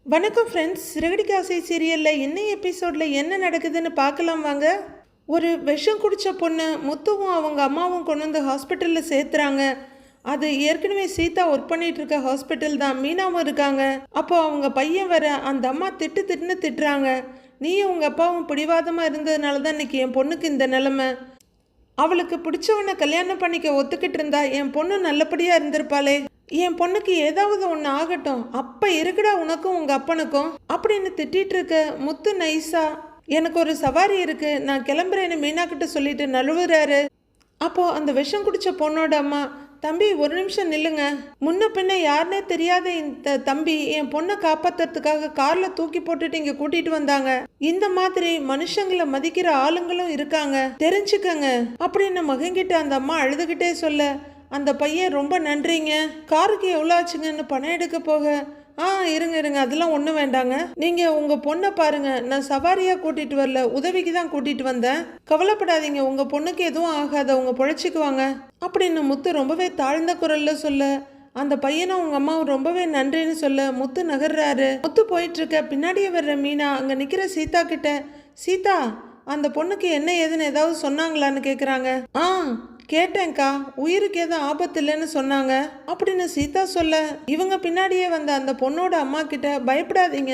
வணக்கம் ஃப்ரெண்ட்ஸ். சிறகடிக்க ஆசை சீரியலில் இன்னும் எபிசோடில் என்ன நடக்குதுன்னு பார்க்கலாம் வாங்க. ஒரு விஷம் குடித்த பொண்ணு முத்துவும் அவங்க அம்மாவும் கொண்டு வந்து ஹாஸ்பிட்டலில் சேர்த்துறாங்க. அது ஏற்கனவே சீதா ஒர்க் பண்ணிட்டு இருக்க ஹாஸ்பிட்டல் தான். மீனாவும் இருக்காங்க. அப்போ அவங்க பையன் வர அந்த அம்மா திட்டுன்னு திட்டுறாங்க. நீயும் உங்கள் அப்பாவும் பிடிவாதமாக இருந்ததுனால தான் இன்னைக்கு என் பொண்ணுக்கு இந்த நிலைமை. அவளுக்கு பிடிச்சவனை கல்யாணம் பண்ணிக்க ஒத்துக்கிட்டு இருந்தா என் பொண்ணு நல்லபடியாக இருந்திருப்பாளே. என் பொண்ணுக்கு ஏதாவது ஒன்று ஆகட்டும், அப்போ இருக்குடா உனக்கும் உங்கள் அப்பனுக்கும் அப்படின்னு திட்டிகிட்டு இருக்க முத்து நைஸா எனக்கு ஒரு சவாரி இருக்கு, நான் கிளம்புறேன்னு மீனா கிட்ட சொல்லிட்டு நழுவுறாரு. அப்போது அந்த விஷம் குடித்த பொண்ணோட அம்மா, தம்பி ஒரு நிமிஷம் நில்லுங்க, முன்ன பின்ன யாருன்னே தெரியாத இந்த தம்பி என் பொண்ணை காப்பாற்றுறதுக்காக காரில் தூக்கி போட்டுட்டு இங்கே கூட்டிகிட்டு வந்தாங்க. இந்த மாதிரி மனுஷங்களை மதிக்கிற ஆளுங்களும் இருக்காங்க, தெரிஞ்சுக்கங்க அப்படின்னு மகன்கிட்ட அந்த அம்மா அழுதுகிட்டே சொல்ல, அந்த பையன் ரொம்ப நன்றிங்க, காருக்கு எவ்வளோ ஆச்சுங்கன்னு பணம் எடுக்க போக, இருங்க அதெல்லாம் ஒன்றும் வேண்டாங்க, நீங்கள் உங்கள் பொண்ணை பாருங்க, நான் சவாரியாக கூட்டிகிட்டு வரல, உதவிக்கு தான் கூட்டிகிட்டு வந்தேன், கவலைப்படாதீங்க, உங்கள் பொண்ணுக்கு எதுவும் ஆகாத, உங்கள் பொழைச்சிக்குவாங்க அப்படின்னு முத்து ரொம்பவே தாழ்ந்த குரலில் சொல்ல, அந்த பையனும் அவங்க அம்மாவும் ரொம்பவே நன்றின்னு சொல்ல முத்து நகர்றாரு. முத்து போயிட்டுருக்க பின்னாடியே வர்ற மீனா அங்கே நிற்கிற சீதா கிட்ட, சீதா அந்த பொண்ணுக்கு என்ன ஏதுன்னு ஏதாவது சொன்னாங்களான்னு கேட்குறாங்க. கேட்டேன்க்கா, உயிருக்கு எதுவும் ஆபத்து இல்லைன்னு சொன்னாங்க அப்படின்னு சீதா சொல்ல, இவங்க பின்னாடியே வந்த அந்த பொண்ணோட அம்மா கிட்ட, பயப்படாதீங்க,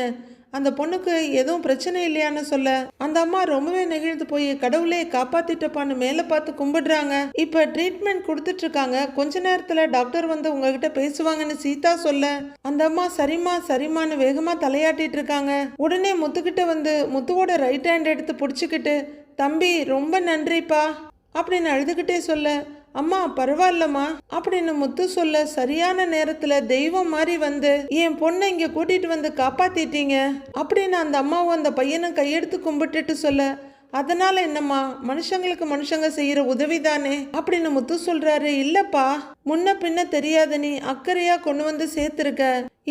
அந்த பொண்ணுக்கு எதுவும் பிரச்சனை இல்லையான்னு சொல்ல, அந்த அம்மா ரொம்பவே நெகிழ்ந்து போய் கடவுளே காப்பாத்திட்டப்பான்னு மேலே பார்த்து கும்பிடுறாங்க. இப்போ ட்ரீட்மெண்ட் கொடுத்துட்டு இருக்காங்க, கொஞ்ச நேரத்தில் டாக்டர் வந்து உங்ககிட்ட பேசுவாங்கன்னு சீதா சொல்ல, அந்த அம்மா சரிம்மான்னு வேகமா தலையாட்டிட்டு இருக்காங்க. உடனே முத்துக்கிட்ட வந்து முத்துவோட ரைட் ஹேண்ட் எடுத்து பிடிச்சிக்கிட்டு, தம்பி ரொம்ப நன்றிப்பா அப்படின்னு அழுதுகிட்டே சொல்ல, அம்மா பரவாயில்லம்மா அப்படின்னு முத்து சொல்ல, சரியான நேரத்துல தெய்வம் மாதிரி வந்து என் பொண்ணை இங்க கூட்டிட்டு வந்து காப்பாத்திட்டீங்க அப்படின்னு அந்த அம்மாவும் அந்த பையனும் கையெடுத்து கும்பிட்டுட்டு சொல்ல, அதனால என்னம்மா, மனுஷங்களுக்கு மனுஷங்க செய்யற உதவி தானே அப்படின்னு முத்து சொல்றாரு. இல்லப்பா, முன்ன பின்ன தெரியாத நீ அக்கறையா கொண்டு வந்து சேர்த்திருக்க,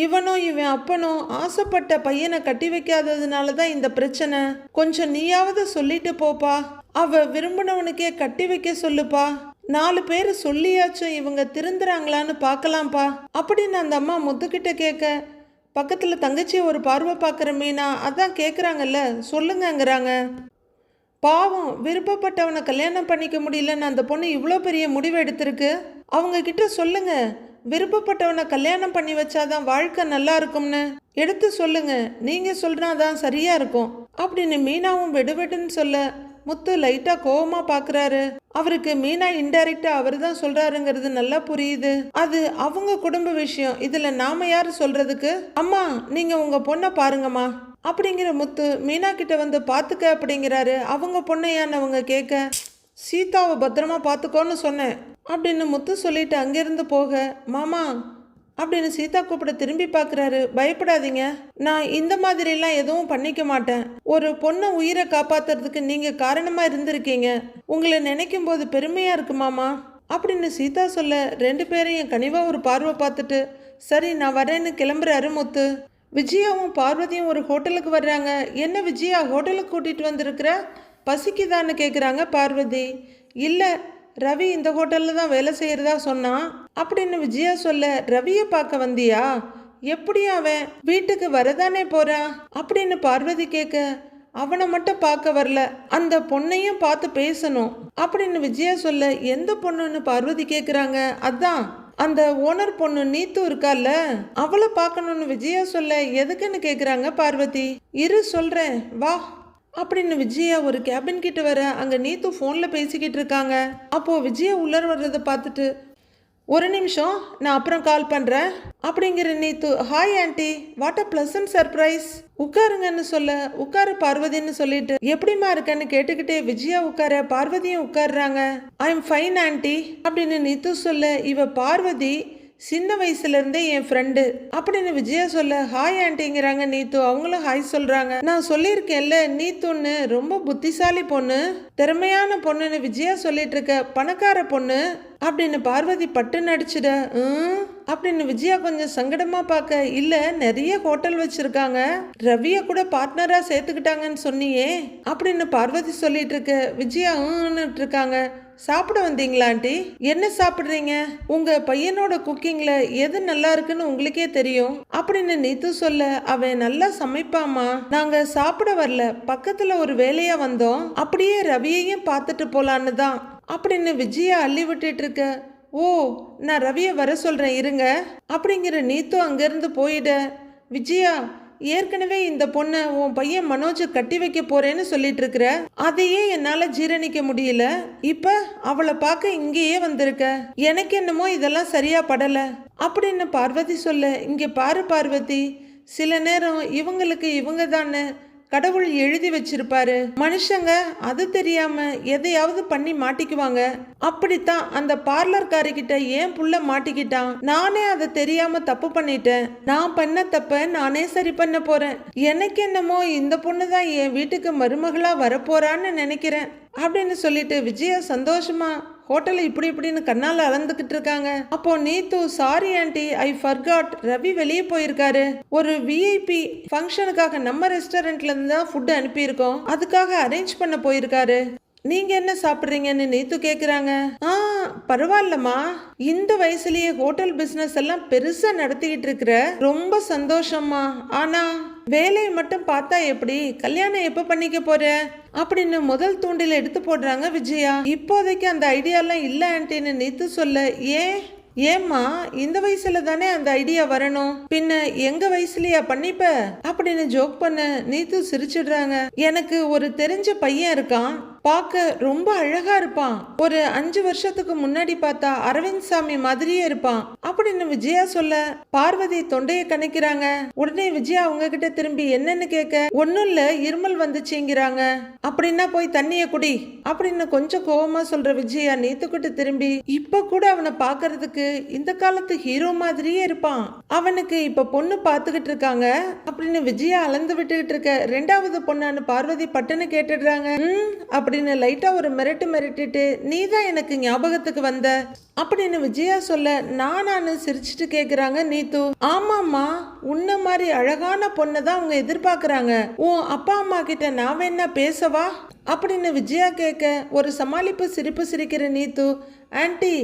இவனும் இவன் அப்பனும் ஆசைப்பட்ட பையனை கட்டி வைக்காததுனாலதான் இந்த பிரச்சனை, கொஞ்சம் நீயாவது சொல்லிட்டு போப்பா, அவ விரும்பினவனுக்கே கட்டி வைக்க சொல்லுப்பா, 4 பேர் சொல்லியாச்சும் இவங்க திருந்துறாங்களான்னு பார்க்கலாம்ப்பா அப்படின்னு அந்த அம்மா முத்துக்கிட்ட கேட்க, பக்கத்தில் தங்கச்சி ஒரு பார்வை பார்க்குற மீனா, அதான் கேட்குறாங்கல்ல சொல்லுங்கங்கிறாங்க. பாவம், விருப்பப்பட்டவனை கல்யாணம் பண்ணிக்க முடியலன்னு அந்த பொண்ணு இவ்வளோ பெரிய முடிவு எடுத்திருக்கு, அவங்க கிட்ட சொல்லுங்க, விருப்பப்பட்டவனை கல்யாணம் பண்ணி வச்சாதான் வாழ்க்கை நல்லா இருக்கும்னு எடுத்து சொல்லுங்க, நீங்க சொல்றாதான் சரியா இருக்கும் அப்படின்னு மீனாவும் வெடுவெடுன்னு சொல்ல, முத்து லைட்டா கோவமா பாக்குறாரு. அவருக்கு மீனா இன்டைரக்டா அவர் தான் சொல்றாருங்கிறது நல்லா புரியுது. அது அவங்க குடும்ப விஷயம், இதுல நாம யாரு சொல்றதுக்கு. அம்மா நீங்க உங்க பொண்ணை பாருங்கம்மா அப்படிங்கிற முத்து மீனா கிட்ட வந்து பாத்துக்க அப்படிங்கிறாரு. அவங்க பொண்ணையான்னு அவங்க கேட்க, சீதாவை பத்திரமா பாத்துக்கோன்னு சொன்னேன் அப்படின்னு முத்து சொல்லிட்டு அங்கிருந்து போக, மாமா அப்படின்னு சீதா கூப்பிட திரும்பி பார்க்குறாரு. பயப்படாதீங்க, நான் இந்த மாதிரிலாம் எதுவும் பண்ணிக்க மாட்டேன், ஒரு பொண்ணை உயிரை காப்பாத்துறதுக்கு நீங்கள் காரணமாக இருந்திருக்கீங்க, உங்களை நினைக்கும் போது பெருமையாக இருக்கு மாமா அப்படின்னு சீதா சொல்ல, 2 பேரையும் கனிவாக ஒரு பார்வை பார்த்துட்டு, சரி நான் வரேன்னு கிளம்புறாரு முத்து. விஜயாவும் பார்வதியும் ஒரு ஹோட்டலுக்கு வர்றாங்க. என்ன விஜயா ஹோட்டலுக்கு கூட்டிகிட்டு வந்திருக்கிற, பசிக்குதான்னு கேட்குறாங்க பார்வதி. இல்லை, ரவி இந்த ஹோட்டலில் தான் வேலை செய்கிறதா சொன்னான் அப்படின்னு விஜயா சொல்ல, ரவியை பார்க்க வந்தியா, எப்படியும் அவன் வீட்டுக்கு வரதானே போறான் அப்படின்னு பார்வதி கேட்க, அவனை மட்டும் பார்க்க வரல, அந்த பொண்ணையும் பார்த்து பேசணும் அப்படின்னு விஜயா சொல்ல, எந்த பொண்ணுன்னு பார்வதி கேட்குறாங்க. அதான் அந்த ஓனர் பொண்ணு நீத்து இருக்கால, அவளை பார்க்கணும்னு விஜயா சொல்ல, எதுக்குன்னு கேட்குறாங்க பார்வதி. இரு சொல்கிறேன் வா அப்படின்னு விஜயா ஒரு கேபின் கிட்ட வர, அங்கே நீத்து ஃபோனில் பேசிக்கிட்டு இருக்காங்க. அப்போது விஜயா உள்ளர வர்றதை பார்த்துட்டு, ஒரு நிமிஷம் நான் அப்புறம் கால் பண்ணுறேன் அப்படிங்கிற Neethu, hi aunty, what a pleasant surprise, உட்காருங்கன்னு சொல்ல, உட்காரு பார்வதின்னு சொல்லிட்டு, எப்படிமா இருக்கன்னு கேட்டுக்கிட்டே விஜயா உட்கார, பார்வதியும் உட்காடுறாங்க. ஐ எம் ஃபைன் ஆண்டி அப்படின்னு நீத்து சொல்ல, இவ பார்வதி சின்ன வயசுலேருந்தே என் ஃப்ரெண்டு அப்படின்னு விஜயா சொல்ல, ஹாய் ஆண்டிங்கிறாங்க நீத்து. அவங்களும் ஹாய் சொல்கிறாங்க. நான் சொல்லியிருக்கேன்ல நீத்துன்னு ரொம்ப புத்திசாலி பொண்ணு, திறமையான பொண்ணுன்னு விஜயா சொல்லிட்டு இருக்க, பணக்கார பொண்ணு அப்படின்னு பார்வதி பட்டு நடிச்சிட அப்படின்னு விஜயா கொஞ்சம் சங்கடமா பார்க்க, இல்லை நிறைய ஹோட்டல் வச்சிருக்காங்க, ரவியை கூட பார்ட்னராக சேர்த்துக்கிட்டாங்கன்னு சொன்னியே அப்படின்னு பார்வதி சொல்லிட்டு இருக்க, விஜயா இருக்காங்க. சாப்பிட வந்தீங்களா ஆண்டி? என்ன சாப்பிடுறீங்க? உங்க பையனோட குக்கிங்ல எது நல்லா இருக்குன்னு உங்களுக்கே தெரியும் அப்படின்னு நீத்து சொல்ல, அவன் நல்லா சமைப்பாமா, நாங்க சாப்பிட வரல, பக்கத்துல ஒரு வேலையா வந்தோம், அப்படியே ரவியையும் பார்த்துட்டு போலான்னு தான் அப்படின்னு விஜயா அள்ளி விட்டுட்டு இருக்க. ஓ, நான் ரவியை வர சொல்றேன் இருங்க அப்படிங்கிற நீத்து அங்கிருந்து போயிட. விஜயா, ஏற்கனவே இந்த பொண்ணை உன் பையன் மனோஜ் கட்டி வைக்க போறேன்னு சொல்லிட்டு இருக்கிற, அதையே என்னால ஜீரணிக்க முடியல, இப்ப அவளை பார்க்க இங்கேயே வந்திருக்க, எனக்கு என்னமோ இதெல்லாம் சரியா படல அப்படின்னு பார்வதி சொல்ல, இங்க பாரு பார்வதி, சில நேரம் இவங்களுக்கு இவங்க தானே கடவுள் எழுதி வச்சிருப்பாரு, மனுஷங்க அது தெரியாம எதையாவது பண்ணி மாட்டிக்குவாங்க. அப்படித்தான் அந்த பார்லர்காரிக்கிட்ட ஏன் புள்ள மாட்டிக்கிட்டான், நானே அதை தெரியாம தப்பு பண்ணிட்டேன், நான் பண்ண தப்ப நானே சரி பண்ண போறேன், எனக்கு என்னமோ இந்த பொண்ணு தான் என் வீட்டுக்கு மருமகளா வரப்போறான்னு நினைக்கிறேன் அப்படின்னு சொல்லிட்டு விஜயா சந்தோஷமா ஹோட்டலில் இப்படி இப்படின்னு கண்ணால் அளந்துக்கிட்டு இருக்காங்க. அப்போ Neethu, sorry aunty, I forgot, Ravi வெளியே போயிருக்காரு, ஒரு விஐபி ஃபங்க்ஷனுக்காக நம்ம ரெஸ்டாரண்ட்ல இருந்து தான் ஃபுட் அனுப்பியிருக்கோம், அதுக்காக அரேஞ்ச் பண்ண போயிருக்காரு, நீங்க என்ன சாப்பிட்றீங்கன்னு நீத்து கேக்குறாங்க. பரவாயில்லம்மா, இந்த வயசுலயே ஹோட்டல் பிசினஸ் எல்லாம் பெருசா நடத்திக்கிட்டு இருக்கிற, ரொம்ப சந்தோஷம்மா, ஆனா வேலையை மட்டும் பார்த்தா எப்படி, கல்யாணம் எப்ப பண்ணிக்க போற அப்படின்னு முதல் தூண்டில் எடுத்து போடுறாங்க விஜயா. இப்போதைக்கு அந்த ஐடியாலாம் இல்ல ஆண்டின்னு நீத்து சொல்ல, ஏம்மா இந்த வயசுல தானே அந்த ஐடியா வரணும், பின்ன எங்க வயசுலயா பண்ணிப்ப அப்படின்னு ஜோக் பண்ண நீத்து சிரிச்சிடுறாங்க. எனக்கு ஒரு தெரிஞ்ச பையன் இருக்கான், பார்க்க ரொம்ப அழகா இருப்பான், ஒரு 5 வருஷத்துக்கு முன்னாடி பார்த்தா அரவிந்த் சாமி மாதிரியே இருப்பான் அப்படின்னு விஜயா சொல்ல, பார்வதி தொண்டையை கணக்கிறாங்க. உடனே விஜயா அவங்க கிட்ட திரும்பி என்னன்னு கேட்க, ஒன்னும் இல்ல, இருமல் வந்துச்சுங்கிறாங்க, அப்படின்னா போய் தண்ணிய குடி அப்படின்னு கொஞ்சம் கோவமா சொல்ற விஜயா நீத்துக்கிட்ட திரும்பி, இப்ப கூட அவனை பாக்குறதுக்கு இந்த காலத்து ஹீரோ மாதிரியே இருப்பான், அவனுக்கு இப்ப பொண்ணு பாத்துக்கிட்டு இருக்காங்க அப்படின்னு விஜயா அளந்து விட்டுக்கிட்டு இருக்க. 2வது பொண்ணான்னு பார்வதி பட்டுன்னு கேட்டுடுறாங்க. அப்படின்னு லைட்டா ஒரு மிரட்டிட்டு, நீ தான் எனக்கு ஞாபகத்துக்கு வந்த அப்படின்னு விஜயா சொல்ல, நானு சிரிச்சுட்டு கேக்குறாங்க நீத்து. ஆமாம்மா, உன்ன மாதிரி அழகான பொண்ணை தான் அவங்க எதிர்பார்க்கறாங்க, உன் அப்பா அம்மா கிட்ட நான் வேணா பேசவா அப்படின்னு விஜயா கேட்க, ஒரு சமாளிப்பு சிரிப்பு சிரிக்கிற நீத்து, ஆன்ட்டி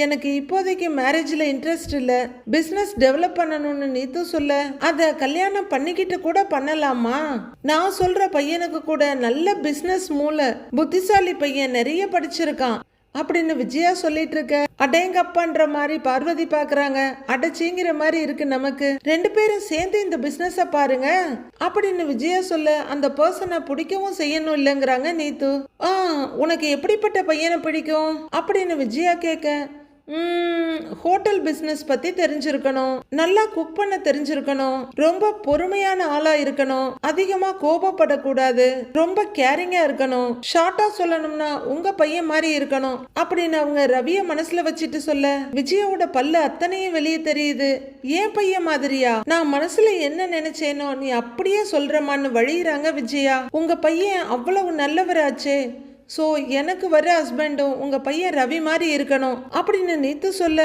எனக்கு இப்போதைக்கு மேரேஜ்ல இன்ட்ரெஸ்ட் இல்ல, பிசினஸ் டெவலப் பண்ணணும்னு நீத்து சொல்ல, அத கல்யாணம் பண்ணிக்கிட்டு கூட பண்ணலாமா, நான் சொல்ற பையனுக்கு கூட நல்ல பிசினஸ் மூளை, புத்திசாலி பையன், நிறைய படிச்சிருக்கான் அப்படின்னு விஜயா சொல்லிட்டு இருக்க. அடேங்கப்பான்ற மாதிரி பார்வதி பாக்குறாங்க. அடச்சிங்கிற மாதிரி இருக்கு நமக்கு, 2 பேரும் சேர்ந்து இந்த பிசினஸ பாருங்க அப்படின்னு விஜயா சொல்ல, அந்த பர்சனை பிடிக்கவும் செய்யணும் இல்லைங்கிறாங்க நீத்து. உனக்கு எப்படிப்பட்ட பையனை பிடிக்கும் அப்படின்னு விஜயா கேட்க, ஹோட்டல் பிசினஸ் பத்தி தெரிஞ்சிருக்கணும், நல்லா குக் பண்ண தெரிஞ்சிருக்கணும், ரொம்ப பொறுமையான ஆளா இருக்கணும், அதிகமா கோபப்படக்கூடாது, ரொம்ப கேரிங்கா இருக்கணும், ஷார்ட்டா சொல்லணும்னா உங்க பையன் மாதிரி இருக்கணும் அப்படின்னு அவங்க ரவிய மனசுல வச்சுட்டு சொல்ல, விஜயாவோட பல்லு அத்தனையும் வெளியே தெரியுது. ஏன் பையன் மாதிரியா, நான் மனசுல என்ன நினைச்சேனோ நீ அப்படியே சொல்றமான்னு வழியிறாங்க விஜயா. உங்க பையன் அவ்வளவு நல்லவராச்சே, ஸோ எனக்கு வர ஹஸ்பண்டும் உங்க பையன் ரவி மாதிரி இருக்கணும் அப்படின்னு நீத்து சொல்ல,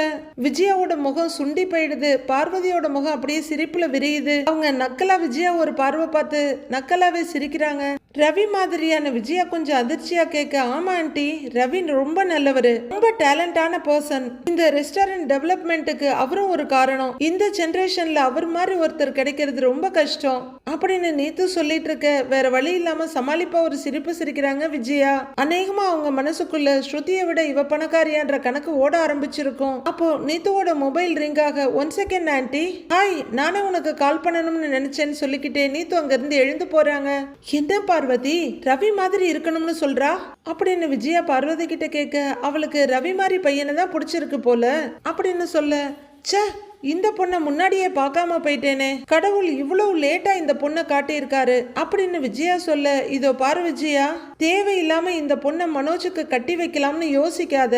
விஜயாவோட முகம் சுண்டி போயிடுது, பார்வதியோட முகம் அப்படியே சிரிப்புல விரியுது. அவங்க நக்கலா விஜயா ஒரு பார்வை பார்த்து நக்கலாவே சிரிக்கிறாங்க. ரவி மாதிரியான விஜயா கொஞ்சம் அதிர்ச்சியா கேட்க, ஆமா ஆண்டி, ரவி ரொம்ப நல்லவரு, ரொம்ப டேலண்டான பர்சன், இந்த ரெஸ்டாரண்ட் டெவலப்மெண்ட்டுக்கு அவரும் ஒரு காரணம், இந்த ஜெனரேஷன்ல அவர் மாதிரி ஒருத்தர் கிடைக்கிறது ரொம்ப கஷ்டம் அப்படின்னு நீத்து சொல்லிட்டு இருக்க. வேற வழி இல்லாம சமாளிப்பா ஒரு சிரிப்பு சிரிக்கிறாங்க விஜயா. அநேகமா அவங்க மனசுக்குள்ள ஸ்ருதியை விட இவ பணக்காரியான்ற கணக்கு ஓட ஆரம்பிச்சிருக்கும். அப்போ நீத்துவோட மொபைல் ரிங் ஆக, 1 செகண்ட் ஆண்டி, ஹாய், நானே உனக்கு கால் பண்ணணும்னு நினைச்சேன்னு சொல்லிக்கிட்டே நீத்து அங்க இருந்து எழுந்து போறாங்க. என்ன பார்வதி, ரவி மாதிரி இருக்கணும்னு சொல்றா அப்படின்னு விஜயா பார்வதி கிட்ட கேட்க, அவளுக்கு ரவி மாதிரி பையனை தான் பிடிச்சிருக்கு போல அப்படின்னு சொல்ல, ச்சே, இந்த பொண்ணை முன்னாடியே பார்க்காம போயிட்டேனே, கடவுள் இவ்வளவு லேட்டா இந்த பொண்ணை காட்டியிருக்காரு அப்படின்னு விஜயா சொல்ல, இதோ பாரு விஜயா, தேவையில்லாம இந்த பொண்ணை மனோஜுக்கு கட்டி வைக்கலாம்னு யோசிக்காத,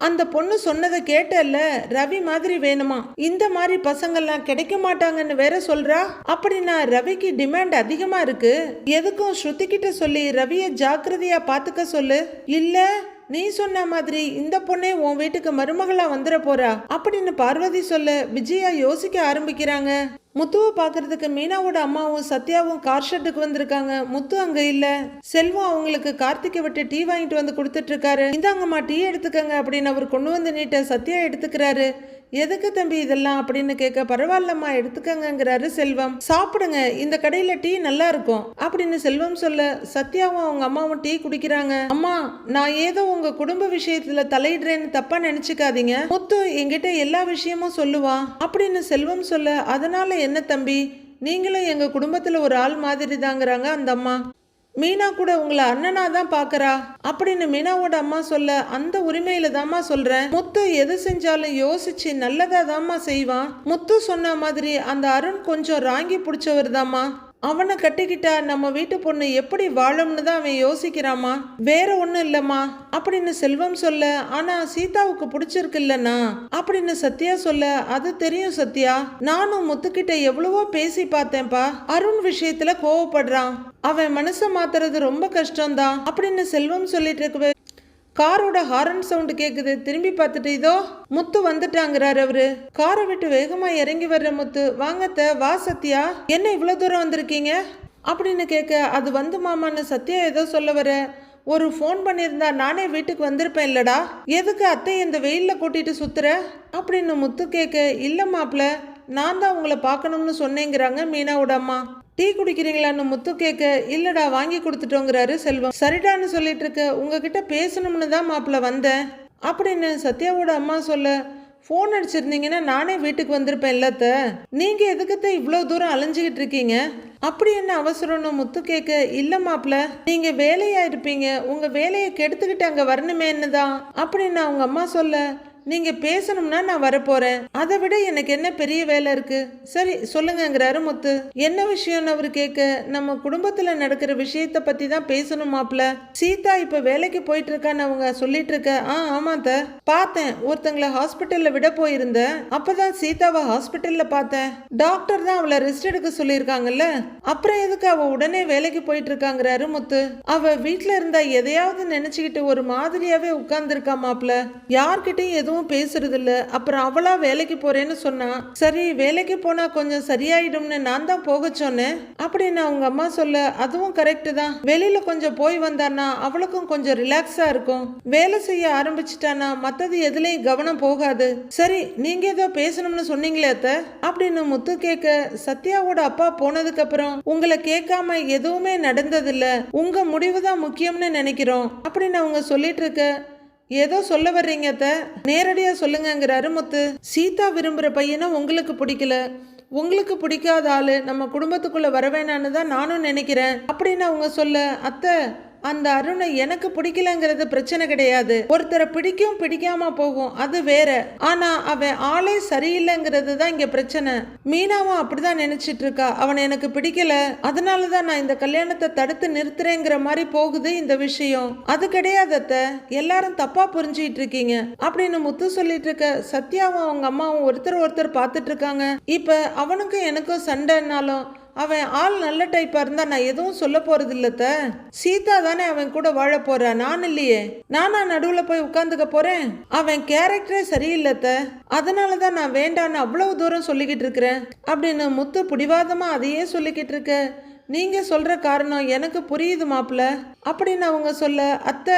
அந்த பொண்ணு சொன்னதை கேட்டல்ல, ரவி மாதிரி வேணுமா, இந்த மாதிரி பசங்கள்லாம் கிடைக்க மாட்டாங்கன்னு வேற சொல்றா, அப்படின்னா ரவிக்கு டிமாண்ட் அதிகமா இருக்கு, எதுக்கும் ஸ்ருதி கிட்ட சொல்லி ரவிய ஜாக்கிரதையா பாத்துக்க சொல்லு, இல்ல நீ சொன்ன மாதிரி இந்த பொண்ணே உன் வீட்டுக்கு மருமகளா வந்துட போறா அப்படின்னு பார்வதி சொல்ல, விஜயா யோசிக்க ஆரம்பிக்கிறாங்க. முத்துவை பார்க்கறதுக்கு மீனாவோட அம்மாவும் சத்யாவும் கார் ஷெட்டுக்கு வந்திருக்காங்க. முத்து அங்க இல்ல. செல்வம் அவங்களுக்கு கார்த்திகை விட்டு டீ வாங்கிட்டு வந்து கொடுத்துட்டு இருக்காரு. இந்தாங்கம்மா டீ எடுத்துக்கங்க அப்படின்னு அவர் கொண்டு வந்து நீட்ட சத்யா எடுத்துக்கிறாரு. எதுக்கு தம்பி இதெல்லாம் அப்படின்னு கேட்க, பரவாயில்லம்மா எடுத்துக்கங்கிறாரு செல்வம். சாப்பிடுங்க, இந்த கடையில டீ நல்லா இருக்கும் அப்படின்னு செல்வம் சொல்ல சத்யாவும் அவங்க அம்மாவும் டீ குடிக்கிறாங்க. அம்மா, நான் ஏதோ உங்க குடும்ப விஷயத்துல தலையிடுறேன்னு தப்பா நினைச்சுக்காதீங்க. முத்து என்கிட்ட எல்லா விஷயமும் சொல்லுவான் அப்படின்னு செல்வம் சொல்ல, அதனால என்ன தம்பி, நீங்களும் எங்க குடும்பத்துல ஒரு ஆள் மாதிரி தாங்கிறாங்க அந்த அம்மா. மீனா கூட உங்களை அண்ணனா தான் பாக்குறா அப்படின்னு மீனாவோட அம்மா சொல்ல, அந்த உரிமையில தாம்மா சொல்றேன். முத்து எது செஞ்சாலும் யோசிச்சு நல்லதா தாம்மா செய்வான். முத்து சொன்ன மாதிரி அந்த அருண் கொஞ்சம் ராங்கி பிடிச்சவர் தாம்மா. அவனை கட்டிக்கிட்டா நம்ம வீட்டு பொண்ணு எப்படி வாழும்னு தான் அவன் யோசிக்கிறாமா, வேற ஒண்ணும் இல்லம்மா அப்படின்னு செல்வம் சொல்ல, ஆனா சீதாவுக்கு பிடிச்சிருக்குல்லண்ணா அப்படின்னு சத்யா சொல்ல, அது தெரியும் சத்யா, நானும் முத்துக்கிட்ட எவ்வளவோ பேசி பார்த்தேன்ப்பா. அருண் விஷயத்துல கோவப்படுறான், அவன் மனசை மாத்துறது ரொம்ப கஷ்டம்தான் அப்படின்னு செல்வம் சொல்லிட்டு இருக்கவே காரோட ஹாரன் சவுண்டு கேக்குது. திரும்பி பார்த்துட்டு இதோ முத்து வந்துட்டாங்கிறாரு அவரு. காரை விட்டு வேகமா இறங்கி வர்ற முத்து, வாங்கத்த, வா சத்யா, என்ன இவ்வளவு தூரம் வந்திருக்கீங்க அப்படின்னு கேட்க, அது வந்து மாமான்னு சத்யா ஏதோ சொல்ல வர, ஒரு ஃபோன் பண்ணியிருந்தா நானே வீட்டுக்கு வந்திருப்பேன் இல்லடா, எதுக்கு அத்தை இந்த வெயிலில் கூட்டிட்டு சுத்துற அப்படின்னு முத்து கேட்க, இல்லை மாப்பிள்ள, நான் தான் உங்களை பார்க்கணும்னு சொன்னேங்கிறாங்க மீனாவோட அம்மா. டீ குடிக்கிறீங்களான்னு முத்து கேட்க, இல்லடா வாங்கி கொடுத்துட்டோங்கிறாரு செல்வம். சரிடான்னு சொல்லிட்டு இருக்க, உங்ககிட்ட பேசணும்னு தான் மாப்பிள்ள வந்தேன் அப்படின்னு சத்யாவோட அம்மா சொல்ல, ஃபோன் அடிச்சிருந்தீங்கன்னா நானே வீட்டுக்கு வந்திருப்பேன் இல்லத்த, நீங்க எதுக்குத்த இவ்வளோ தூரம் அலைஞ்சிக்கிட்டு இருக்கீங்க அப்படி என்ன அவசரம்னு முத்து கேட்க, இல்ல மாப்பிள்ள, நீங்க வேலையா இருப்பீங்க, உங்க வேலையை கெடுத்துக்கிட்டு அங்க வரணுமேன்னு தான் அப்படின்னு அவங்க அம்மா சொல்ல, நீங்க பேசணும்னா நான் வரப்போறேன், அதை விட எனக்கு என்ன பெரிய வேலை இருக்கு, சரி சொல்லுங்கிறாரு முத்து. என்ன விஷயம்னு அவரு கேட்க, நம்ம குடும்பத்துல நடக்கிற விஷயத்த பத்தி தான் பேசணும் மாப்பிள்ள. சீதா இப்ப வேலைக்கு போயிட்டு இருக்கான்னு அவங்க சொல்லிட்டு இருக்க, ஆமாத்த, பார்த்தேன், ஒருத்தங்களை ஹாஸ்பிட்டல்ல விட போயிருந்தேன், அப்பதான் சீதாவை ஹாஸ்பிட்டல்ல பார்த்தேன், டாக்டர் தான் அவளை ரெஸ்ட் எடுக்க சொல்லியிருக்காங்கல்ல, அப்புறம் எதுக்கு அவ உடனே வேலைக்கு போயிட்டு இருக்காங்கிறாரு முத்து. அவ வீட்டுல இருந்தா எதையாவது நினைச்சுக்கிட்டு ஒரு மாதிரியாவே உட்கார்ந்துருக்கா மாப்பிள்ள, யார்கிட்டையும் எதுவும் பேசுறது இல்ல, அப்புறம் அவளா வேலைக்கு போறேன்னு சொன்னா, சரி வேலைக்கு போனா கொஞ்சம் சரியாயிடும்னு நான் தான் போக சொன்னேன் அப்படின்னு அவங்க அம்மா சொல்ல, அதுவும் கரெக்ட் தான், வெளியில கொஞ்சம் போய் வந்தானா அவளுக்கும் கொஞ்சம் ரிலாக்ஸா இருக்கும், வேலை செய்ய ஆரம்பிச்சிட்டானா மத்தது எதுலயும் கவனம் போகாது. சரி நீங்க ஏதோ பேசணும்னு சொன்னீங்களே அத்த அப்படின்னு முத்து கேட்க, சத்யாவோட அப்பா போனதுக்கு அப்புறம் உங்களை கேட்காம எதுவுமே நடந்ததில்ல, உங்க முடிவு தான் முக்கியம்னு நினைக்கிறோம் அப்படின்னு அவங்க சொல்லிட்டு இருக்க, ஏதோ சொல்ல வர்றீங்க அத்த, நேரடியா சொல்லுங்கிறாரு முத்து. சீதா விரும்புற பையனை உங்களுக்கு பிடிக்கல, உங்களுக்கு பிடிக்காத ஆளு நம்ம குடும்பத்துக்குள்ள வர வேணான்னு தான் நானும் நினைக்கிறேன் அப்படின்னு அவங்க சொல்ல, அத்தை அந்த அருணை எனக்கு பிடிக்கலங்கிறது பிரச்சனை கிடையாது, ஒருத்தரை பிடிக்கும் பிடிக்காம போகும் அது வேற, ஆனா அவன் ஆளே சரியில்லைங்கிறது தான் இங்க பிரச்சனை. மீனாவும் அப்படிதான் நினைச்சிட்டு இருக்கா, அவனை எனக்கு பிடிக்கல, அதனாலதான் நான் இந்த கல்யாணத்தை தடுத்து நிறுத்துறேங்கிற மாதிரி போகுது இந்த விஷயம். அது கிடையாது அத்தை, எல்லாரும் தப்பா புரிஞ்சுட்டு இருக்கீங்க அப்படின்னு முத்து சொல்லிட்டு இருக்க, சத்யாவும் அவங்க அம்மாவும் ஒருத்தர் பார்த்துட்டு இருக்காங்க. இப்ப அவனுக்கும் எனக்கும் சண்டைனாலும் அவன் ஆள் நல்ல டைப்பா இருந்தா நான் எதுவும் சொல்ல போறது இல்லத்த, சீதா தானே அவன் கூட வாழ போறா, நான் இல்லையே, நானா நடுவுல போய் உட்கார்ந்துக்க போறேன், அவன் கேரக்டரே சரியில்லத்த, அதனாலதான் நான் வேண்டான்னு அவ்வளவு தூரம் சொல்லிக்கிட்டு இருக்கிறேன் அப்படின்னு முத்து பிடிவாதமா அதையே சொல்லிக்கிட்டு இருக்க, நீங்க சொல்ற காரணம் எனக்கு புரியுது மாப்பிள்ள அப்படின்னு அவங்க சொல்ல, அத்தை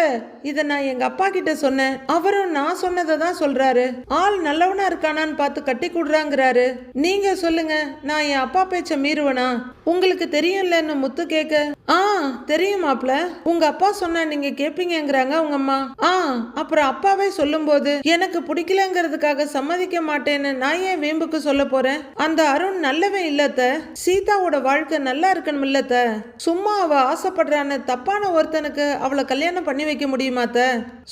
இதை நான் எங்க அப்பா கிட்ட சொன்னேன், அவரும் நான் சொன்னதை தான் சொல்றாரு, ஆள் நல்லவனா இருக்கானான்னு பார்த்து கட்டி கூடுறாங்கிறாரு, நீங்க சொல்லுங்க நான் என் அப்பா பேச்ச மீறுவனா, உங்களுக்கு தெரியும்லன்னு முத்து கேட்க, தெரியும் மாப்பிள்ள, உங்க அப்பா சொன்னா நீங்க கேப்பீங்கிறாங்க உங்க அம்மா, அப்புறம் அப்பாவே சொல்லும் போது எனக்கு பிடிக்கலங்கிறதுக்காக சம்மதிக்க மாட்டேன்னு நான் ஏன் வீம்புக்கு சொல்ல போறேன், அந்த அருண் நல்லவே இல்லத்த, சீதாவோட வாழ்க்கை நல்லா இருக்கணும் இல்லத்த, சும்மா அவ ஆசைப்படுறான்னு தப்பான ஒருத்தனுக்கு அவளை கல்யாணம் பண்ணி வைக்க முடியுமாத்த,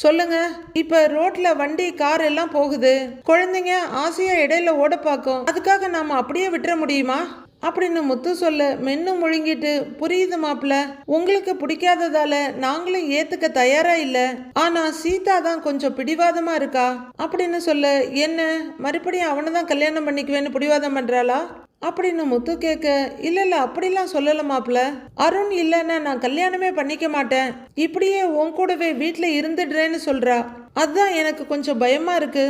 சொல்லுங்க. இப்ப ரோட்ல வண்டி கார் எல்லாம் போகுது, குழந்தைங்க ஆசையா இடையில ஓட பார்க்கும், அதுக்காக நாம அப்படியே விட்டுற முடியுமா அப்படின்னு முத்து சொல்ல, மென்னு முழுங்கிட்டு, புரியுது மாப்பிள்ள, உங்களுக்கு பிடிக்காததால நாங்களும் ஏத்துக்க தயாரா இல்ல, ஆனா சீதா தான் கொஞ்சம் பிடிவாதமா இருக்கா அப்படின்னு சொல்ல, என்ன மறுபடியும் அவனை தான் கல்யாணம் பண்ணிக்குவேன்னு பிடிவாதம் பண்றாளா அப்படின்னு முத்து கேட்க, இல்ல அப்படிலாம் சொல்லல மாப்பிள்ள, அருண் இல்லைன்னா நான் கல்யாணமே பண்ணிக்க மாட்டேன், இப்படியே உன் கூடவே வீட்டுல இருந்துடுறேன்னு சொல்றா, அதுதான் எனக்கு கொஞ்சம் பயமா இருக்கு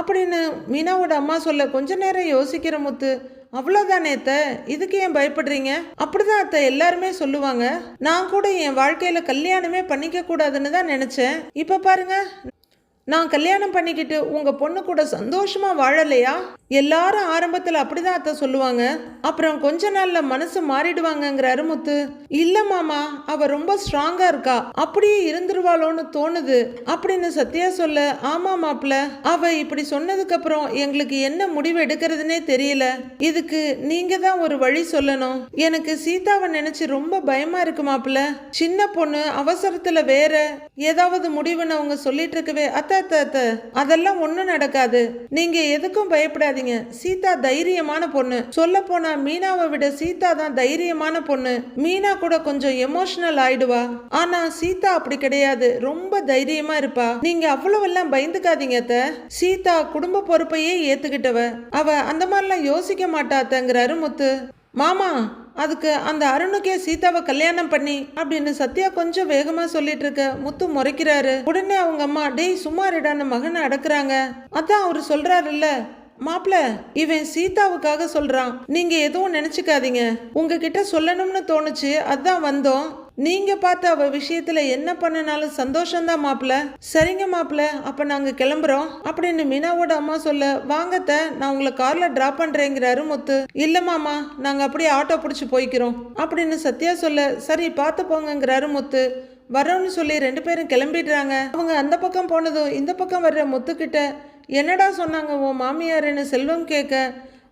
அப்படின்னு மீனாவோட அம்மா சொல்ல, கொஞ்ச நேரம் யோசிக்கிற முத்து, அவ்வளோதானே அத்தை, இதுக்கு ஏன் பயப்படுறீங்க? அப்படிதான் அத்தை எல்லாருமே சொல்லுவாங்க. நான் கூட என் வாழ்க்கையில கல்யாணமே பண்ணிக்க கூடாதுன்னு தான் நினைச்சேன். இப்ப பாருங்க, நான் கல்யாணம் பண்ணிக்கிட்டு உங்க பொண்ணு கூட சந்தோஷமா வாழலையா? எல்லாரும் ஆரம்பத்துல அப்படிதான் அத்தை சொல்லுவாங்க, அப்புறம் கொஞ்ச நாள்ல மனசு மாறிடுவாங்கங்கிறாரு முத்து. இல்ல மாமா, அவ ரொம்ப ஸ்ட்ராங்கா இருக்கா, அப்படியே இருந்துருவாளோன்னு தோணுது அப்படின்னு சத்யா சொல்ல, ஆமா மாப்பிள்ள, அவ இப்படி சொன்னதுக்கு அப்புறம் எங்களுக்கு என்ன முடிவு எடுக்கிறதுனே தெரியல. இதுக்கு நீங்க தான் ஒரு வழி சொல்லணும். எனக்கு சீதாவை நினைச்சு ரொம்ப பயமா இருக்கு மாப்பிள்ள. சின்ன பொண்ணு, அவசரத்துல வேற ஏதாவது முடிவுன்னு அவங்க சொல்லிட்டு இருக்கவே, அத்த அதெல்லாம் ஒண்ணும் நடக்காது, நீங்க எதுக்கும் பயப்படாதீங்க. சீதா தைரியமான பொண்ணு. சொல்ல போனா மீனாவை விட சீதா தான் தைரியமான பொண்ணு. மீனா கூட கொஞ்சம் எமோஷனல் ஆயிடுவா, ஆனா சீதா அப்படி கிடையாது, ரொம்ப தைரியமா இருப்பா. நீங்க அவ்வளவு எல்லாம் பயந்துக்காதீங்க அத்த. சீதா குடும்ப பொறுப்பையே ஏத்துக்கிட்டவ, அவ அந்த மாதிரிலாம் யோசிக்க மாட்டாத்தங்கிறாரு முத்து. மாமா, அதுக்கு அந்த அருணுக்கே சீதாவை கல்யாணம் பண்ணி அப்படின்னு சத்யா கொஞ்சம் வேகமா சொல்லிட்டு இருக்க முத்து முறைக்கிறாரு. உடனே அவங்க அம்மா, டேய் சும்மா இருடான்னு மகனை அடக்குறாங்க. அதான் அவரு சொல்றாருல்ல, மாப்பிள்ள இவன் சீதாவுக்காக சொல்றான், நீங்க எதுவும் நினைச்சுக்காதீங்க, உங்ககிட்ட சொல்லணும்னு தோணுச்சு, அதான் வந்தோம். நீங்க பார்த்து அவ விஷயத்துல என்ன பண்ணனாலும் சந்தோஷம்தான் மாப்பிள்ள. சரிங்க மாப்பிள்ள, அப்ப நாங்க கிளம்புறோம் அப்படின்னு மீனாவோட அம்மா சொல்ல, வாங்கத்த நான் உங்களை கார்ல டிராப் பண்றேங்கிறாரு முத்து. இல்ல மாமா, நாங்க அப்படியே ஆட்டோ பிடிச்சு போய்க்கிறோம் அப்படின்னு சத்யா சொல்ல, சரி பார்த்து போங்கிறாரு முத்து. வரோன்னு சொல்லி 2 பேரும் கிளம்பிடுறாங்க. அவங்க அந்த பக்கம் போனதும் இந்த பக்கம் வர்ற முத்துக்கிட்ட, என்னடா சொன்னாங்க உன் மாமியாருன்னு செல்வம் கேட்க,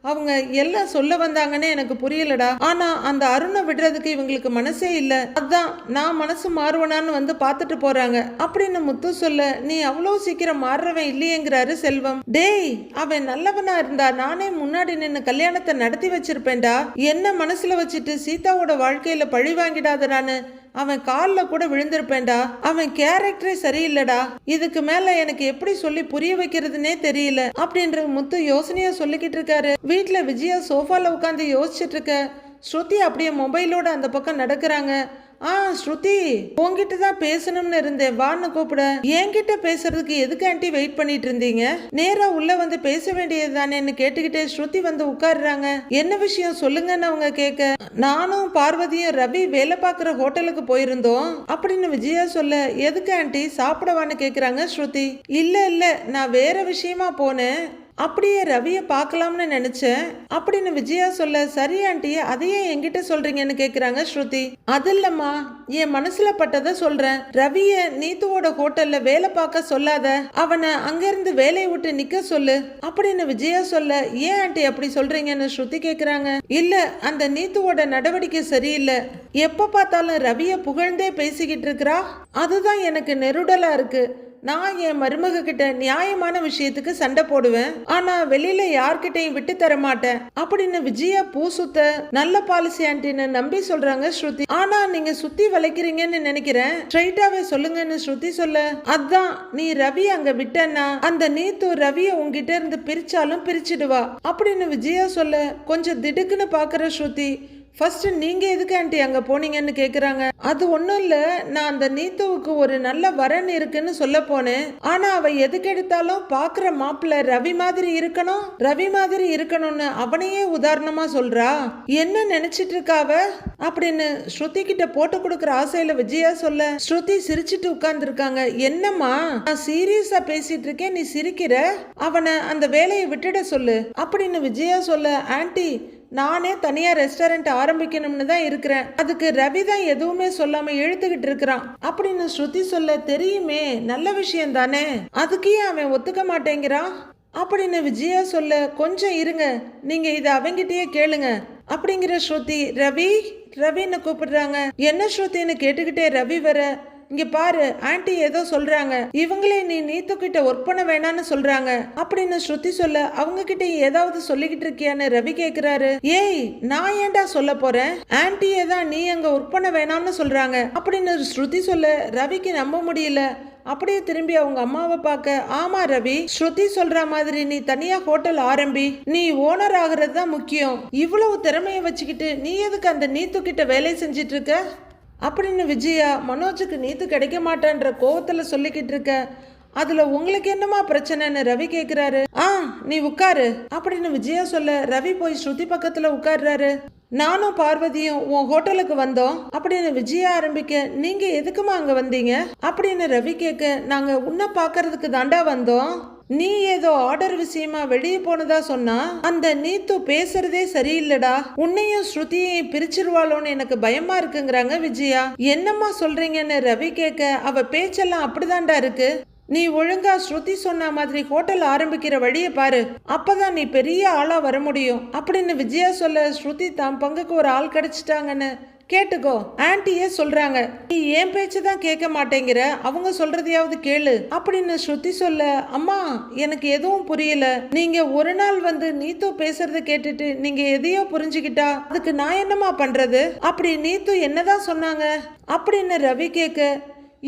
அவங்க எல்லாம் சொல்ல வந்தாங்கன்னு எனக்கு புரியலடா, ஆனா அந்த அருணை விடுறதுக்கு இவங்களுக்கு மனசே இல்ல, அதான் நான் மனசு மாறுவனான்னு வந்து பார்த்துட்டு போறாங்க அப்படின்னு முத்து சொல்ல, நீ அவ்வளோ சீக்கிரம் மாறுறவன் இல்லையேங்கிறாரு செல்வம். டேய், அவன் நல்லவனா இருந்தா நானே முன்னாடி நின்று கல்யாணத்தை நடத்தி வச்சிருப்பேன்டா. என்ன மனசுல வச்சுட்டு சீதாவோட வாழ்க்கையில பழி வாங்கிடாதடான்னு அவன் காலில் கூட விழுந்திருப்பேன்டா. அவன் கேரக்டரே சரியில்லடா, இதுக்கு மேல எனக்கு எப்படி சொல்லி புரிய வைக்கிறதுனே தெரியல அப்படின்ற முத்து யோசனையா சொல்லிக்கிட்டு இருக்காரு. வீட்டுல விஜயா சோஃபால உட்காந்து யோசிச்சுட்டு இருக்க, ஸ்ருதி அப்படியே மொபைலோட அந்த பக்கம் நடக்கிறாங்க. ஸ்ருதி, உங்ககிட்ட தான் பேசணும்னு இருந்தேன், வான்னு கூப்பிட. என்கிட்ட பேசுறதுக்கு எதுக்கு ஆண்டி வெயிட் பண்ணிட்டு இருந்தீங்க? நேரா உள்ள வந்து பேச வேண்டியது தானேன்னு கேட்டுக்கிட்டே ஸ்ருதி வந்து உட்கார்றாங்க. என்ன விஷயம் சொல்லுங்கன்னு அவங்க கேட்க, நானும் பார்வதியும் ரவி வேலை பார்க்குற ஹோட்டலுக்கு போயிருந்தோம் அப்படின்னு விஜயா சொல்ல, எதுக்கு ஆண்டி, சாப்பிடவான்னு கேட்குறாங்க ஸ்ருதி. இல்ல நான் வேற விஷயமா போனேன், அப்படியே ரவியை பார்க்கலாம்னு நினைச்சேன் அப்படின்னு விஜயா சொல்ல, சரி ஆண்டி, அதையே என்கிட்ட சொல்றீங்கன்னு கேக்குறாங்க ஸ்ருதி. அது இல்லம்மா, என் மனசுல பட்டதை சொல்றேன். ரவிய நீத்துவோட ஹோட்டல்ல வேலை பார்க்க சொல்லாத, அவனை அங்கிருந்து வேலையை விட்டு நிக்க சொல்லு அப்படின்னு விஜயா சொல்ல, ஏன் ஆண்டி அப்படி சொல்றீங்கன்னு ஸ்ருதி கேக்குறாங்க. இல்ல, அந்த நீத்துவோட நடவடிக்கை சரியில்லை, எப்ப பார்த்தாலும் ரவிய புகழ்ந்தே பேசிக்கிட்டு இருக்கிறா, அதுதான் எனக்கு நெருடலா இருக்கு. நான் என் மருமக கிட்ட நியாயமான விஷயத்துக்கு சண்டை போடுவேன், ஆனா வெளியில யார்கிட்டையும் விட்டு தர மாட்டேன் அப்படின்னு விஜயா பூசுத்த நல்ல பாலிசி ஆண்டின்னு நம்பி சொல்றாங்க ஸ்ருதி. ஆனா நீங்க சுத்தி வளைக்கிறீங்கன்னு நினைக்கிறேன், ஸ்ட்ரைட்டாவே சொல்லுங்கன்னு ஸ்ருதி சொல்ல, அதான் நீ ரவி அங்க விட்டன்னா அந்த நீத்து ரவிய உங்ககிட்ட இருந்து பிரிச்சாலும் பிரிச்சிடுவா அப்படின்னு விஜயா சொல்ல, கொஞ்சம் திடுக்குன்னு பாக்குற ஸ்ருதி, ஃபர்ஸ்ட் நீங்க எதுக்கு ஆண்டி அங்க போனீங்கன்னு கேக்குறாங்க. அது ஒண்ணும் இல்ல, நான் அந்த நீத்துவுக்கு ஒரு நல்ல வரன் இருக்குன்னு சொல்ல போனேன், ஆனா அவ எதுக்கு எடுத்தாலும் பாக்குற மாப்பிள்ள ரவி மாதிரி இருக்கணும்னு அவனையே உதாரணமா சொல்றா. என்ன நினைச்சிட்டு இருக்காவ அப்படின்னு ஸ்ருதி கிட்ட போட்டு கொடுக்கற ஆசையில விஜயா சொல்ல, ஸ்ருதி சிரிச்சிட்டு உட்கார்ந்து இருக்காங்க. என்னம்மா, நான் சீரியஸா பேசிட்டு இருக்கேன், நீ சிரிக்கிற, அவனை அந்த வேலையை விட்டுட சொல்லு அப்படின்னு விஜயா சொல்ல, ஆண்டி நானே தனியா ரெஸ்டாரண்ட் ஆரம்பிக்கணும்னு தான் இருக்கிறேன், அதுக்கு ரவி தான் எதுவுமே சொல்லாம இழுத்துக்கிட்டு இருக்கிறான் அப்படின்னு ஸ்ருதி சொல்ல, தெரியுமே, நல்ல விஷயம் தானே, அதுக்கே அவன் ஒத்துக்க மாட்டேங்கிறான் அப்படின்னு விஜயா சொல்ல, கொஞ்சம் இருங்க, நீங்க இதை அவங்கிட்டயே கேளுங்க அப்படிங்கிற ஸ்ருதி ரவின்னு கூப்பிடுறாங்க. என்ன ஸ்ருதின்னு கேட்டுக்கிட்டே ரவி வர, இங்க பாரு ஆண்டி ஏதோ சொல்றாங்க, இவங்களே நீ நீத்துக்கிட்ட ஒர்க் பண்ண வேணான்னு சொல்றாங்க அப்படின்னு ஸ்ருதி சொல்ல, அவங்க கிட்ட ஏதாவது சொல்லிக்கிட்டு இருக்கியான்னு ரவி கேக்குறாரு. ஏய், நான் ஏன்டா சொல்ல போறேன், ஆன்டியே தான் நீ அங்க ஒர்க் பண்ண வேணாம்னு சொல்றாங்க அப்படின்னு ஸ்ருதி சொல்ல, ரவிக்கு நம்ப முடியல. அப்படியே திரும்பி அவங்க அம்மாவை பார்க்க, ஆமா ரவி, ஸ்ருதி சொல்ற மாதிரி நீ தனியா ஹோட்டல் ஆரம்பி, நீ ஓனர் ஆகுறது தான் முக்கியம், இவ்வளவு திறமைய வச்சுக்கிட்டு நீ எதுக்கு அந்த நீத்து கிட்ட வேலை செஞ்சிட்டு இருக்க அப்படின்னு விஜயா மனோஜுக்கு நீத்து கிடைக்க மாட்டான்ற கோவத்துல சொல்லிக்கிட்டு இருக்க. அதுல உங்களுக்கு என்னமா பிரச்சனைன்னு ரவி கேக்குறாரு. நீ உட்காரு அப்படின்னு விஜயா சொல்ல ரவி போய் ஸ்ருதி பக்கத்துல உட்கார்றாரு. நானும் பார்வதியும் உன் ஹோட்டலுக்கு வந்தோம் அப்படின்னு விஜயா ஆரம்பிக்க, நீங்க எதுக்குமா அங்க வந்தீங்க அப்படின்னு ரவி கேட்க, நாங்க உன்னை பாக்குறதுக்கு தாண்டா வந்தோம். நீ ஏதோ ஆர்டர் விஷயமா வெளியே போனதா சொன்னா அந்த நீத்து பேசுறதே சரியில்லடா, உன்னையும் ஸ்ருதியையும் பிரிச்சிருவாளோன்னு எனக்கு பயமா இருக்குங்கிறாங்க விஜயா. என்னம்மா சொல்றீங்கன்னு ரவி கேட்க, அவ பேச்செல்லாம் அப்படிதான்டா இருக்கு. நீ ஒழுங்கா ஸ்ருதி சொன்ன மாதிரி ஹோட்டல் ஆரம்பிக்கிற வழியை பாரு, அப்பதான் நீ பெரிய ஆளா வர முடியும் அப்படின்னு விஜயா சொல்ல, ஸ்ருதி தான் பங்குக்கு ஒரு ஆள் கிடைச்சிட்டாங்கன்னு கேட்டுக்கோ, ஆன்ட்டியே சொல்றாங்க. நீ ஏன் பேச்சு தான் கேட்க மாட்டேங்கிற, அவங்க சொல்றதையாவது கேளு அப்படின்னு ஸ்ருதி சொல்ல, அம்மா எனக்கு எதுவும் புரியல. நீங்க ஒரு நாள் வந்து நீத்து பேசுறத கேட்டுட்டு நீங்க எதையோ புரிஞ்சுக்கிட்டா அதுக்கு நான் என்னமா பண்றது, அப்படி நீத்து என்னதான் சொன்னாங்க அப்படின்னு ரவி கேட்க,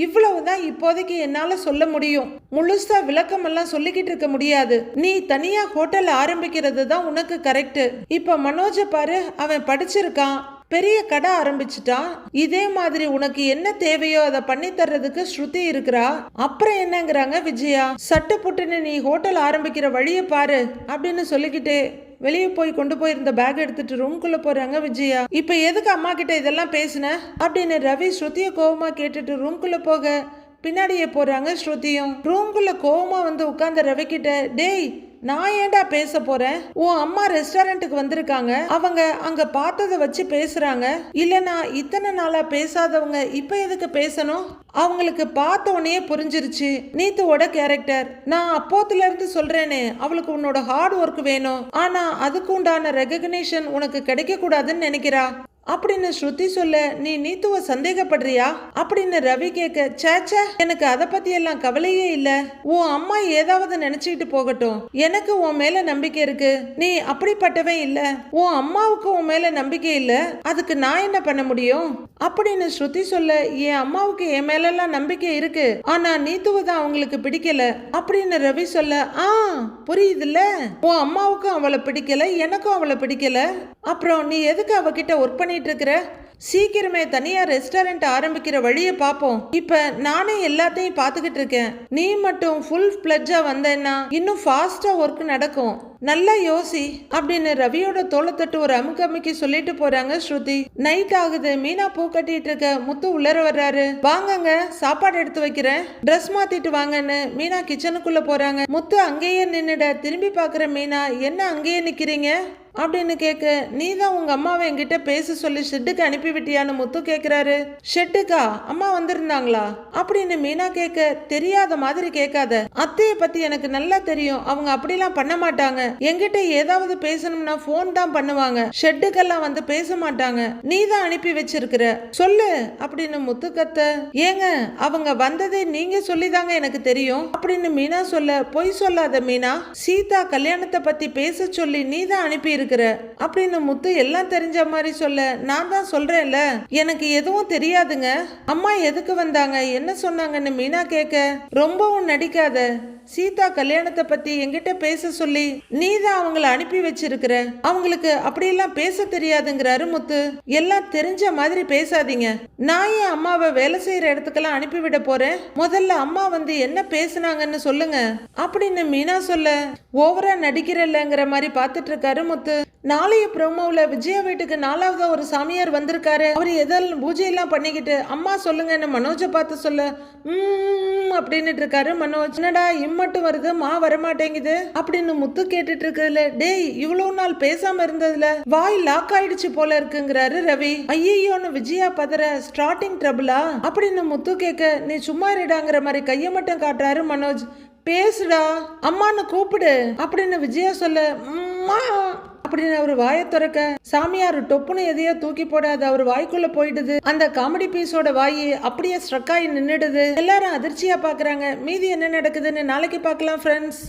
இவ்வளவுதான் இப்போதைக்கு என்னால சொல்ல முடியும், முழுசா விளக்கம் எல்லாம் சொல்லிக்கிட்டு இருக்க முடியாது. நீ தனியா ஹோட்டல் ஆரம்பிக்கிறது தான் உனக்கு கரெக்ட். இப்ப மனோஜ பாரு, அவன் படிச்சிருக்கான், பெரிய கடை ஆரம்பிச்சுட்டான். இதே மாதிரி உனக்கு என்ன தேவையோ அதை பண்ணி தர்றதுக்கு ஸ்ருதி இருக்கிறா. அப்புறம் என்னங்கிறாங்க விஜயா. சட்டு புட்டுன்னு நீ ஹோட்டல் ஆரம்பிக்கிற வழியை பாரு அப்படின்னு சொல்லிக்கிட்டே வெளியே போய் கொண்டு போயிருந்த பேக் எடுத்துட்டு ரூம்குள்ள போறாங்க விஜயா. இப்ப எதுக்கு அம்மா கிட்ட இதெல்லாம் பேசுன அப்படின்னு ரவி ஸ்ருதிய கோவமா கேட்டுட்டு ரூம்குள்ள போக பின்னாடியே போறாங்க ஸ்ருதியும். ரூம்குள்ள கோவமா வந்து உட்கார்ந்த ரவி கிட்ட, டேய் நான் ஏன்டா பேச போறேன், உன் அம்மா ரெஸ்டாரண்ட்டுக்கு வந்திருக்காங்க, அவங்க அங்க பார்த்ததை வச்சு பேசுறாங்க, இல்லனா இத்தனை நாளா பேசாதவங்க இப்ப எதுக்கு பேசணும், அவங்களுக்கு பார்த்த உடனே புரிஞ்சிருச்சு நீத்துவோட கேரக்டர். நான் அப்போத்துல இருந்து சொல்றேனே, அவளுக்கு உன்னோட ஹார்ட் ஒர்க் வேணும், ஆனா அதுக்கு உண்டான ரெகக்னேஷன் உனக்கு கிடைக்க கூடாதுன்னு நினைக்கிறா அப்படின்னு ஸ்ருதி சொல்ல, நீ நீத்துவ சந்தேகப்படுறியா அப்படின்னு ரவி கேட்க, சேச்சா எனக்கு அதை பத்தி எல்லாம் கவலையே இல்ல, உன் அம்மா ஏதாவது நினைச்சுக்கிட்டு போகட்டும், எனக்கு உன் மேல நம்பிக்கை இருக்கு, நீ அப்படிப்பட்டவன் இல்ல, உன் அம்மாவுக்கு உன் மேல நம்பிக்கை இல்ல, அதுக்கு நான் என்ன பண்ண முடியும் அப்படின்னு ஸ்ருதி சொல்ல, என் அம்மாவுக்கு என் மேல எல்லாம் நம்பிக்கை இருக்கு, ஆனா நீத்துவ தான் அவங்களுக்கு பிடிக்கல அப்படின்னு ரவி சொல்ல, புரியுதுல்ல, உன் அம்மாவுக்கும் அவளை பிடிக்கல, எனக்கும் அவளை பிடிக்கல, அப்புறம் நீ எதுக்கு அவகிட்ட ஒர்க் பண்ணிட்டு இருக்கிற, சீக்கிரமே தனியா ரெஸ்டாரண்ட் ஆரம்பிக்கிற வழியை பார்ப்போம். இப்ப நானே எல்லாத்தையும் பார்த்துக்கிட்டு இருக்கேன், நீ மட்டும் ஃபுல் பிளட்ஜா வந்தேன்னா இன்னும் ஃபாஸ்டா ஒர்க் நடக்கும், நல்லா யோசி அப்படின்னு ரவியோட தோளத்தட்டு ஒரு அமுக்கி சொல்லிட்டு போறாங்க ஸ்ருதி. நைட் ஆகுது. மீனா பூ கட்டிட்டு இருக்க முத்து உள்ளர வர்றாரு. வாங்கங்க சாப்பாடு எடுத்து வைக்கிறேன், ட்ரெஸ் மாத்திட்டு வாங்கன்னு மீனா கிச்சனுக்குள்ள போறாங்க. முத்து அங்கேயே நின்னுட. திரும்பி பாக்குற மீனா, என்ன அங்கேயே நிக்கிறீங்க அப்படின்னு கேட்க, நீ தான் உங்க அம்மாவை என்கிட்ட பேச சொல்லி ஷெட்டுக்கு அனுப்பி விட்டியான்னு முத்து கேக்குறாரு. ஷெட்டுக்கா அம்மா வந்திருந்தாங்களா அப்படின்னு மீனா கேட்க, தெரியாத மாதிரி கேட்காத, அத்தைய பத்தி எனக்கு நல்லா தெரியும், அவங்க அப்படிலாம் பண்ண மாட்டாங்க, என்கிட்ட ஏதாவது பேசணும்னா போன் தான் பண்ணுவாங்க, ஷெட்டுக்கெல்லாம் வந்து பேச மாட்டாங்க, நீ தான் அனுப்பி வச்சிருக்கிற, சொல்லு அப்படின்னு முத்து கத்த, ஏங்க அவங்க வந்ததே நீங்க சொல்லிதாங்க எனக்கு தெரியும் அப்படின்னு மீனா சொல்ல, பொய் சொல்லாத மீனா, சீதா கல்யாணத்தை பத்தி பேச சொல்லி நீ தான் அனுப்பி இருக்கிற அப்படின்னு முத்து எல்லாம் தெரிஞ்ச மாதிரி சொல்ல, நான் தான் சொல்றேன்ல எனக்கு எதுவும் தெரியாதுங்க, அம்மா எதுக்கு வந்தாங்க என்ன சொன்னாங்கன்னு மீனா கேட்க, ரொம்பவும் நடிக்காத, சீதா கல்யாணத்தை பத்தி என்கிட்ட பேச சொல்லி நீ தான் அவங்கள அனுப்பி வச்சிருக்கிற, அவங்களுக்கு அப்படியெல்லாம் பேச தெரியாதுங்கிறாரு முத்து. எல்லாம் தெரிஞ்ச மாதிரி பேசாதீங்க, நான் என் அம்மாவை வேலை செய்யற இடத்துக்கெல்லாம் அனுப்பிவிட போறேன், முதல்ல அம்மா வந்து என்ன பேசுனாங்கன்னு சொல்லுங்க அப்படின்னு மீனா சொல்ல, ஓவரா நடிக்கிறல்லங்கிற மாதிரி பார்த்துட்டு இருக்காரு முத்து. நாளைய ப்ரோமோவில் விஜயா வீட்டுக்கு 4வது ஒரு சாமியார் வந்திருக்காரு, அவர் எதாலும் பூஜை எல்லாம் பண்ணிக்கிட்டு அம்மா சொல்லுங்கன்னு மனோஜை பார்த்து சொல்ல, அப்படின்னு இருக்காரு மனோஜ். என்னடா இம்மட்டும் வருது மா வரமாட்டேங்குது அப்படின்னு முத்து கேட்டுட்டு இருக்குதுல, டேய் இவ்வளவு நாள் பேசாம இருந்ததுல வாய் லாக் ஆயிடுச்சு போல இருக்குங்கிறாரு ரவி. ஐயோன்னு விஜயா பதற, ஸ்டார்டிங் ட்ரபிளா அப்படின்னு முத்து கேட்க, நீ சும்மா இருடாங்கிற மாதிரி கையை மட்டும் காட்டுறாரு மனோஜ். பேசுடா அம்மான்னு கூப்பிடு அப்படின்னு விஜயா சொல்ல, அப்படின்னு அவர் வாயை திறக்க சாமியார் டொப்புன்னு எதையோ தூக்கி போடாது அவர் வாய்க்குள்ள போயிடுது. அந்த காமெடி பீஸோட வாய் அப்படியே ஸ்ட்ரக் ஆகி நின்னுடுது. எல்லாரும் அதிர்ச்சியா பாக்குறாங்க. மீதி என்ன நடக்குதுன்னு நாளைக்கு பார்க்கலாம் ஃப்ரெண்ட்ஸ்.